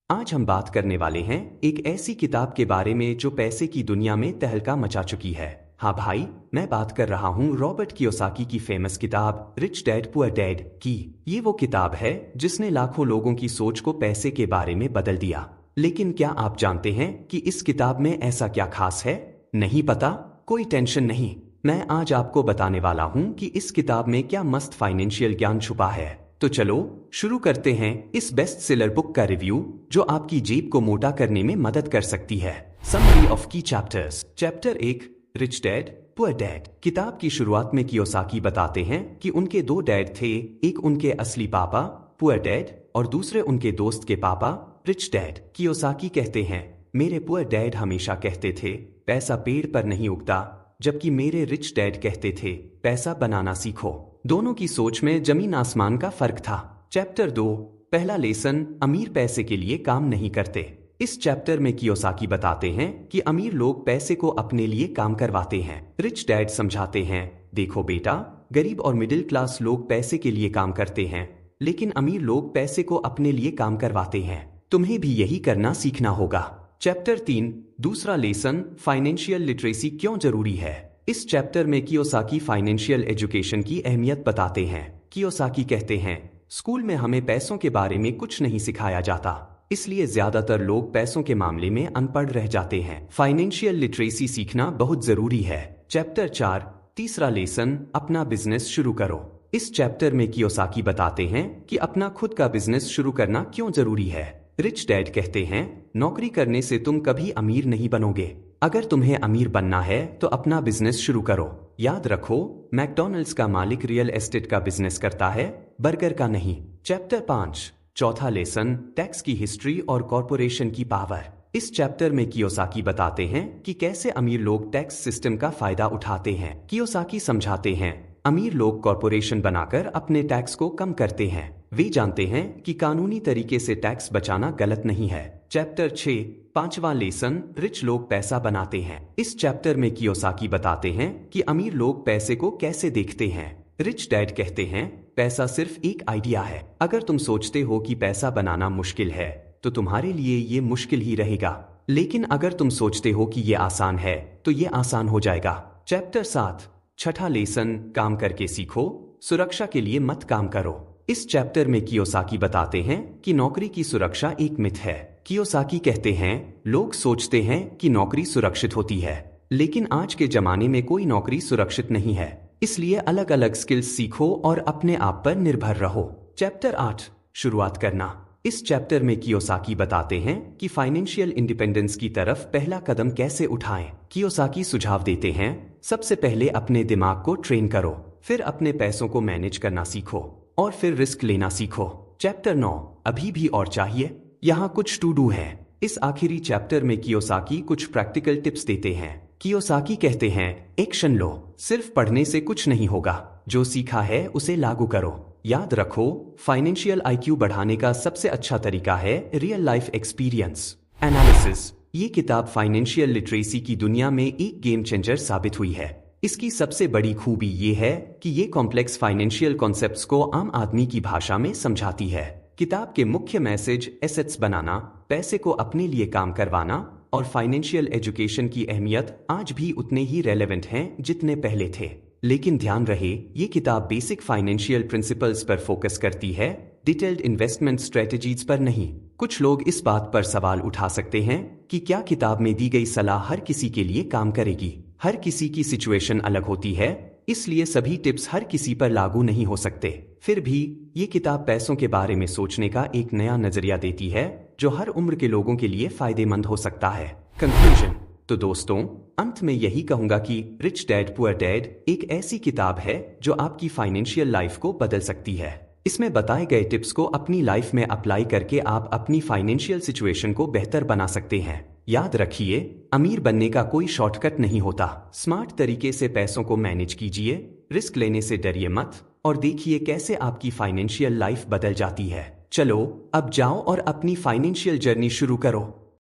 आज हम बात करने वाले हैं एक ऐसी किताब के बारे में जो पैसे की दुनिया में तहलका मचा चुकी है। हाँ भाई, मैं बात कर रहा हूँ रॉबर्ट कियोसाकी की फेमस किताब रिच डैड पुअर डैड की। ये वो किताब है जिसने लाखों लोगों की सोच को पैसे के बारे में बदल दिया। लेकिन क्या आप जानते हैं कि इस किताब में ऐसा क्या खास है? नहीं पता? कोई टेंशन नहीं, मैं आज आपको बताने वाला हूँ कि इस किताब में क्या मस्त फाइनेंशियल ज्ञान छुपा है। तो चलो शुरू करते हैं इस बेस्ट सेलर बुक का रिव्यू जो आपकी जेब को मोटा करने में मदद कर सकती है। समरी ऑफ की chapters. Chapter 1, rich dad poor dad. किताब की शुरुआत में कियोसाकी बताते हैं कि उनके दो डैड थे, एक उनके असली पापा पुअर डैड और दूसरे उनके दोस्त के पापा रिच डैड। कियोसाकी कहते हैं, मेरे पुअर डैड हमेशा कहते थे पैसा पेड़ पर नहीं उगता, जबकि मेरे रिच डैड कहते थे पैसा बनाना सीखो। दोनों की सोच में जमीन आसमान का फर्क था। चैप्टर 2, पहला लेसन, अमीर पैसे के लिए काम नहीं करते। इस चैप्टर में कियोसाकी बताते हैं कि अमीर लोग पैसे को अपने लिए काम करवाते हैं। रिच डैड समझाते हैं, देखो बेटा, गरीब और मिडिल क्लास लोग पैसे के लिए काम करते हैं, लेकिन अमीर लोग पैसे को अपने लिए काम करवाते हैं। तुम्हें भी यही करना सीखना होगा। चैप्टर 3, दूसरा लेसन, फाइनेंशियल लिटरेसी क्यों जरूरी है। इस चैप्टर में कियोसाकी फाइनेंशियल एजुकेशन की अहमियत बताते हैं। कियोसाकी कहते हैं, स्कूल में हमें पैसों के बारे में कुछ नहीं सिखाया जाता, इसलिए ज्यादातर लोग पैसों के मामले में अनपढ़ रह जाते हैं। फाइनेंशियल लिटरेसी सीखना बहुत जरूरी है। चैप्टर 4, तीसरा लेसन, अपना बिजनेस शुरू करो। इस चैप्टर में कियोसाकी बताते हैं कि अपना खुद का बिजनेस शुरू करना क्यों जरूरी है। रिच डैड कहते हैं, नौकरी करने से तुम कभी अमीर नहीं बनोगे। अगर तुम्हें अमीर बनना है तो अपना बिजनेस शुरू करो। याद रखो, मैकडॉनल्ड्स का मालिक रियल एस्टेट का बिजनेस करता है, बर्गर का नहीं। चैप्टर 5, चौथा लेसन, टैक्स की हिस्ट्री और कॉरपोरेशन की पावर। इस चैप्टर में कियोसाकी बताते हैं कि कैसे अमीर लोग टैक्स सिस्टम का फायदा उठाते हैं। कियोसाकी समझाते हैं, अमीर लोग कॉरपोरेशन बनाकर अपने टैक्स को कम करते हैं। वे जानते हैं कि कानूनी तरीके से टैक्स बचाना गलत नहीं है। चैप्टर 6, पांचवा लेसन, रिच लोग पैसा बनाते हैं। इस चैप्टर में कियोसाकी बताते हैं कि अमीर लोग पैसे को कैसे देखते हैं। रिच डैड कहते हैं, पैसा सिर्फ एक आइडिया है। अगर तुम सोचते हो कि पैसा बनाना मुश्किल है तो तुम्हारे लिए ये मुश्किल ही रहेगा, लेकिन अगर तुम सोचते हो कि ये आसान है तो ये आसान हो जाएगा। चैप्टर 7, छठा लेसन, काम करके सीखो, सुरक्षा के लिए मत काम करो। इस चैप्टर में कियोसाकी बताते हैं कि नौकरी की सुरक्षा एक मिथ है। कियोसाकी कहते हैं, लोग सोचते हैं कि नौकरी सुरक्षित होती है, लेकिन आज के जमाने में कोई नौकरी सुरक्षित नहीं है। इसलिए अलग अलग स्किल्स सीखो और अपने आप पर निर्भर रहो। चैप्टर 8, शुरुआत करना। इस चैप्टर में कियोसाकी बताते हैं कि फाइनेंशियल इंडिपेंडेंस की तरफ पहला कदम कैसे उठाएं। कियोसाकी सुझाव देते हैं, सबसे पहले अपने दिमाग को ट्रेन करो, फिर अपने पैसों को मैनेज करना सीखो और फिर रिस्क लेना सीखो। चैप्टर 9, अभी भी और चाहिए। यहाँ कुछ टू डू है। इस आखिरी चैप्टर में कियोसाकी कुछ प्रैक्टिकल टिप्स देते हैं। कियोसाकी कहते हैं, एक्शन लो, सिर्फ पढ़ने से कुछ नहीं होगा, जो सीखा है उसे लागू करो। याद रखो, फाइनेंशियल आईक्यू बढ़ाने का सबसे अच्छा तरीका है रियल लाइफ एक्सपीरियंस एनालिसिस। ये किताब फाइनेंशियल लिटरेसी की दुनिया में एक गेम चेंजर साबित हुई है। इसकी सबसे बड़ी खूबी ये है कि ये कॉम्प्लेक्स फाइनेंशियल कॉन्सेप्ट्स को आम आदमी की भाषा में समझाती है। किताब के मुख्य मैसेज एसेट्स बनाना, पैसे को अपने लिए काम करवाना और फाइनेंशियल एजुकेशन की अहमियत आज भी उतने ही रेलेवेंट हैं जितने पहले थे। लेकिन ध्यान रहे, ये किताब बेसिक फाइनेंशियल प्रिंसिपल्स पर फोकस करती है, डिटेल्ड इन्वेस्टमेंट स्ट्रेटजीज पर नहीं। कुछ लोग इस बात पर सवाल उठा सकते हैं कि क्या किताब में दी गई सलाह हर किसी के लिए काम करेगी। हर किसी की सिचुएशन अलग होती है, इसलिए सभी टिप्स हर किसी पर लागू नहीं हो सकते। फिर भी ये किताब पैसों के बारे में सोचने का एक नया नजरिया देती है जो हर उम्र के लोगों के लिए फायदेमंद हो सकता है। कंक्लूजन। तो दोस्तों, अंत में यही कहूंगा कि रिच डैड पुअर डैड एक ऐसी किताब है जो आपकी फाइनेंशियल लाइफ को बदल सकती है। इसमें बताए गए टिप्स को अपनी लाइफ में अप्लाई करके आप अपनी फाइनेंशियल सिचुएशन को बेहतर बना सकते हैं। याद रखिए, अमीर बनने का कोई शॉर्टकट नहीं होता। स्मार्ट तरीके से पैसों को मैनेज कीजिए, रिस्क लेने से डरिए मत और देखिए कैसे आपकी फाइनेंशियल लाइफ बदल जाती है। चलो अब जाओ और अपनी फाइनेंशियल जर्नी शुरू करो।